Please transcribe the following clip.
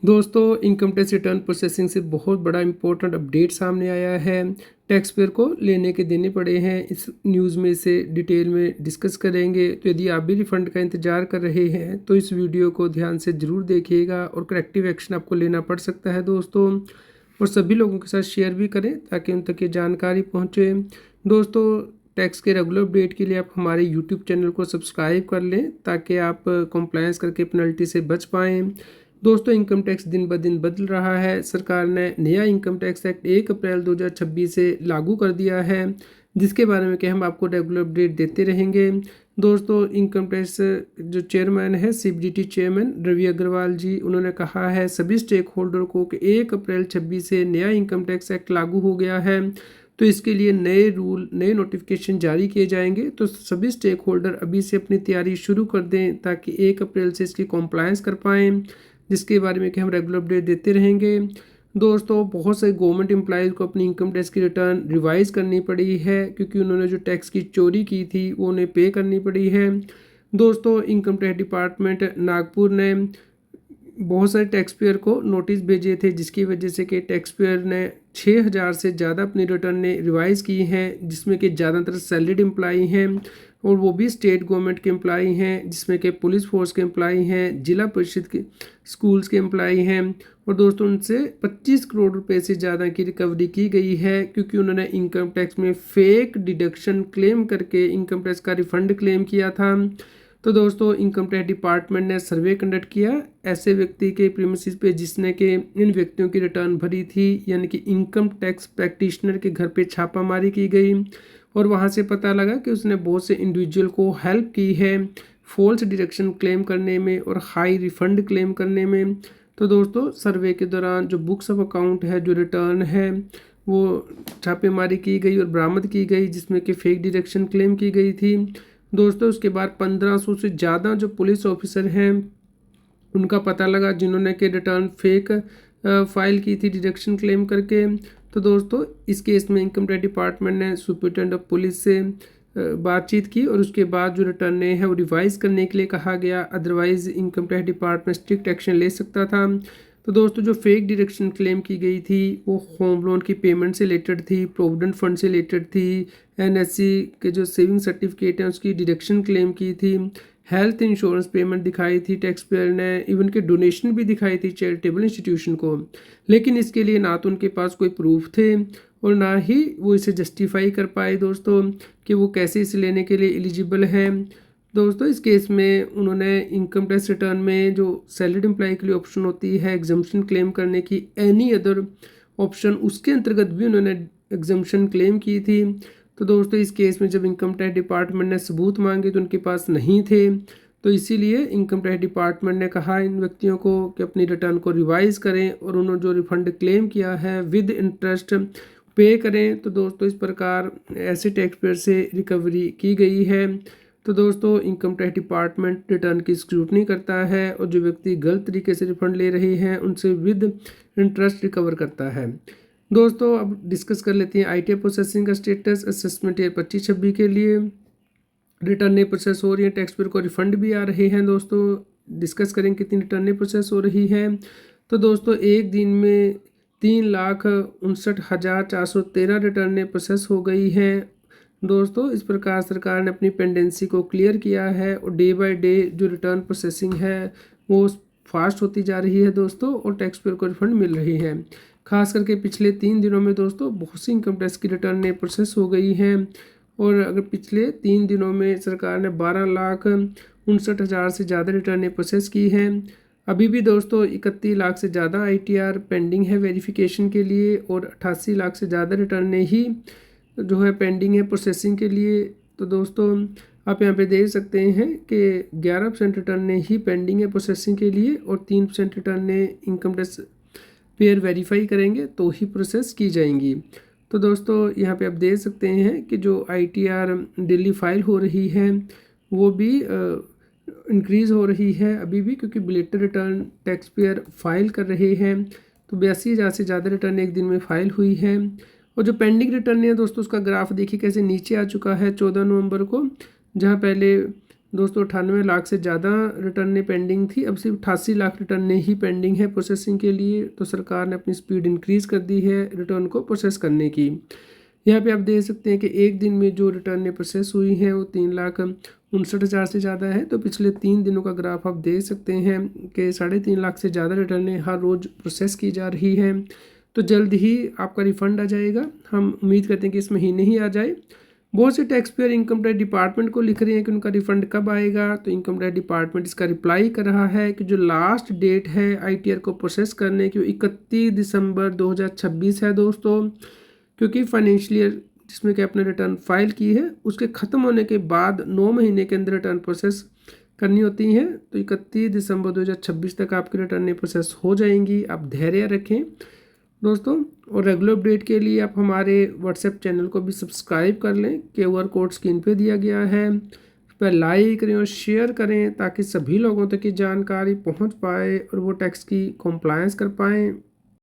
दोस्तों, income tax return processing से बहुत बड़ा इंपॉर्टेंट अपडेट सामने आया है। टैक्स पेयर को लेने के देने पड़े हैं। इस न्यूज़ में इसे डिटेल में डिस्कस करेंगे। तो यदि आप भी रिफंड का इंतज़ार कर रहे हैं तो इस वीडियो को ध्यान से ज़रूर देखिएगा और करेक्टिव एक्शन आपको लेना पड़ सकता है दोस्तों। और सभी लोगों के साथ शेयर भी करें ताकि उन तक ये जानकारी पहुँचे। दोस्तों, टैक्स के रेगुलर अपडेट के लिए आप हमारे यूट्यूब चैनल को सब्सक्राइब कर लें ताकि आप कंप्लायंस करके पेनल्टी से बच पाएँ। दोस्तों, इनकम टैक्स दिन ब दिन बदल रहा है। सरकार ने नया इनकम टैक्स एक्ट 1 अप्रैल 2026 से लागू कर दिया है, जिसके बारे में कि हम आपको रेगुलर अपडेट देते रहेंगे। दोस्तों, इनकम टैक्स जो चेयरमैन है, सीबीडीटी चेयरमैन रवि अग्रवाल जी, उन्होंने कहा है सभी स्टेक होल्डर को कि 1 अप्रैल 26 से नया इनकम टैक्स एक्ट लागू हो गया है, तो इसके लिए नए रूल, नए नोटिफिकेशन जारी किए जाएंगे। तो सभी स्टेक होल्डर अभी से अपनी तैयारी शुरू कर दें ताकि 1 अप्रैल से इसकी कॉम्प्लायंस कर पाएँ, जिसके बारे में कि हम रेगुलर अपडेट देते रहेंगे। दोस्तों, बहुत से गवर्नमेंट एम्प्लॉयज़ को अपनी इनकम टैक्स की रिटर्न रिवाइज़ करनी पड़ी है क्योंकि उन्होंने जो टैक्स की चोरी की थी वो उन्हें पे करनी पड़ी है। दोस्तों, इनकम टैक्स डिपार्टमेंट नागपुर ने बहुत सारे टैक्स पेयर को नोटिस भेजे थे, जिसकी वजह से कि टैक्स पेयर ने 6,000 से ज़्यादा अपनी रिटर्नें रिवाइज़ की हैं, जिसमें कि ज़्यादातर सैलरीड एम्प्लॉई हैं और वो भी स्टेट गवर्नमेंट के एम्प्लॉई हैं, जिसमें कि पुलिस फोर्स के एम्प्लॉई हैं, जिला परिषद के स्कूल्स के एम्प्लॉई हैं। और दोस्तों, उनसे 25 करोड़ रुपए से ज़्यादा की रिकवरी की गई है क्योंकि उन्होंने इनकम टैक्स में फेक डिडक्शन क्लेम करके इनकम टैक्स का रिफंड क्लेम किया था। तो दोस्तों, इनकम टैक्स डिपार्टमेंट ने सर्वे कंडक्ट किया ऐसे व्यक्ति के प्रीमिसेस पे जिसने कि इन व्यक्तियों की रिटर्न भरी थी, यानी कि इनकम टैक्स प्रैक्टिशनर के घर पे छापामारी की गई और वहाँ से पता लगा कि उसने बहुत से इंडिविजुअल को हेल्प की है फॉल्स डिडक्शन क्लेम करने में और हाई रिफंड क्लेम करने में। तो दोस्तों, सर्वे के दौरान जो बुक्स ऑफ अकाउंट है, जो रिटर्न है, वो छापेमारी की गई और बरामद की गई, जिसमें कि फेक डिडक्शन क्लेम की गई थी। दोस्तों, उसके बाद 1500 से ज़्यादा जो पुलिस ऑफिसर हैं उनका पता लगा जिन्होंने के रिटर्न फेक फाइल की थी डिडक्शन क्लेम करके। तो दोस्तों, इस केस में इनकम टैक्स डिपार्टमेंट ने सुपरिटेंडेंट ऑफ पुलिस से बातचीत की और उसके बाद जो रिटर्न है वो रिवाइज करने के लिए कहा गया, otherwise income tax department strict action ले सकता था। तो दोस्तों, जो फेक डिडक्शन क्लेम की गई थी वो होम लोन की पेमेंट से रिलेटेड थी, प्रोविडेंट फंड से रिलेटेड थी, एनएससी के जो सेविंग सर्टिफिकेट हैं उसकी डिडक्शन क्लेम की थी, हेल्थ इंश्योरेंस पेमेंट दिखाई थी टैक्स पेयर ने, इवन के डोनेशन भी दिखाई थी चैरिटेबल इंस्टीट्यूशन को। लेकिन इसके लिए ना तो उनके पास कोई प्रूफ थे और ना ही वो इसे जस्टिफाई कर पाए दोस्तों कि वो कैसे इसे लेने के लिए एलिजिबल है। दोस्तों, इस केस में उन्होंने इनकम टैक्स रिटर्न में जो सैलरीड एम्प्लॉय के लिए ऑप्शन होती है एग्जम्पशन क्लेम करने की, एनी अदर ऑप्शन, उसके अंतर्गत भी उन्होंने एग्जम्पशन क्लेम की थी। तो दोस्तों, इस केस में जब इनकम टैक्स डिपार्टमेंट ने सबूत मांगे तो उनके पास नहीं थे, तो इसीलिए इनकम टैक्स डिपार्टमेंट ने कहा इन व्यक्तियों को कि अपनी रिटर्न को रिवाइज करें और उन्होंने जो रिफंड क्लेम किया है विद इंटरेस्ट पे करें। तो दोस्तों, इस प्रकार ऐसे टैक्स पेयर से रिकवरी की गई है। तो दोस्तों, इनकम टैक्स डिपार्टमेंट रिटर्न की स्क्रूटनी करता है और जो व्यक्ति गलत तरीके से रिफंड ले रहे हैं उनसे विद इंटरेस्ट रिकवर करता है। दोस्तों, अब डिस्कस कर लेते हैं आईटीआर प्रोसेसिंग का स्टेटस। असेसमेंट ईयर 25-26 के लिए रिटर्नें प्रोसेस हो रही हैं, टैक्स पेयर को रिफंड भी आ रहे हैं। दोस्तों, डिस्कस करेंगे कितनी रिटर्नें प्रोसेस हो रही है। तो दोस्तों, एक दिन में 3,59,413 रिटर्नें प्रोसेस हो गई हैं। दोस्तों, इस प्रकार सरकार ने अपनी पेंडेंसी को क्लियर किया है और डे बाय डे जो रिटर्न प्रोसेसिंग है वो फास्ट होती जा रही है दोस्तों, और टैक्स पेयर को रिफंड मिल रही है। खास करके पिछले 3 दिनों में दोस्तों बहुत सी इनकम टैक्स की रिटर्नें प्रोसेस हो गई हैं और अगर पिछले 3 दिनों में सरकार ने 12,59,000 से ज़्यादा रिटर्नें प्रोसेस की हैं। अभी भी दोस्तों 31 लाख से ज़्यादा आईटीआर पेंडिंग है वेरिफिकेशन के लिए और 88 लाख से ज़्यादा रिटर्नें ही जो है पेंडिंग है प्रोसेसिंग के लिए। तो दोस्तों, आप यहाँ पे देख सकते हैं कि 11% रिटर्नें ही पेंडिंग है प्रोसेसिंग के लिए और 3% रिटर्नें इनकम टैक्स पेयर वेरीफाई करेंगे तो ही प्रोसेस की जाएंगी। तो दोस्तों, यहाँ पे आप देख सकते हैं कि जो आईटीआर डेली फाइल हो रही है वो भी इंक्रीज़ हो रही है अभी भी, क्योंकि belated return tax payer file कर रहे हैं। तो 82,000 से ज़्यादा रिटर्न एक दिन में फाइल हुई है और जो पेंडिंग रिटर्न है दोस्तों उसका ग्राफ देखिए कैसे नीचे आ चुका है 14 नवंबर को, जहाँ पहले दोस्तों 98 लाख से ज़्यादा रिटर्नें पेंडिंग थी, अब सिर्फ 88 लाख रिटर्नें ही पेंडिंग है प्रोसेसिंग के लिए। तो सरकार ने अपनी स्पीड इंक्रीज़ कर दी है रिटर्न को प्रोसेस करने की। यहाँ पे आप देख सकते हैं कि एक दिन में जो रिटर्नें प्रोसेस हुई हैं वो 3,59,000 से ज़्यादा है। तो पिछले 3 दिनों का ग्राफ आप देख सकते हैं कि 3.5 लाख से ज़्यादा रिटर्नें हर रोज़ प्रोसेस की जा रही हैं। तो जल्द ही आपका रिफ़ंड आ जाएगा, हम उम्मीद करते हैं कि इस महीने ही आ जाए। बहुत से tax payer income tax department को लिख रहे हैं कि उनका रिफ़ंड कब आएगा। तो इनकम टैक्स डिपार्टमेंट इसका रिप्लाई कर रहा है कि जो लास्ट डेट है ITR को प्रोसेस करने की 31 दिसंबर 2026 है दोस्तों, क्योंकि फाइनेंशियल ईयर जिसमें कि आपने रिटर्न फाइल की है उसके ख़त्म होने के बाद 9 महीने के अंदर रिटर्न प्रोसेस करनी होती हैं। तो 31 दिसंबर 2026 तक आपकी रिटर्न प्रोसेस हो जाएंगी। आप धैर्य रखें दोस्तों, और रेगुलर अपडेट के लिए आप हमारे व्हाट्सएप चैनल को भी सब्सक्राइब कर लें। QR कोड स्क्रीन पे दिया गया है, उस पर लाइक करें और शेयर करें ताकि सभी लोगों तक ये जानकारी पहुंच पाए और वो टैक्स की कंप्लायंस कर पाएँ।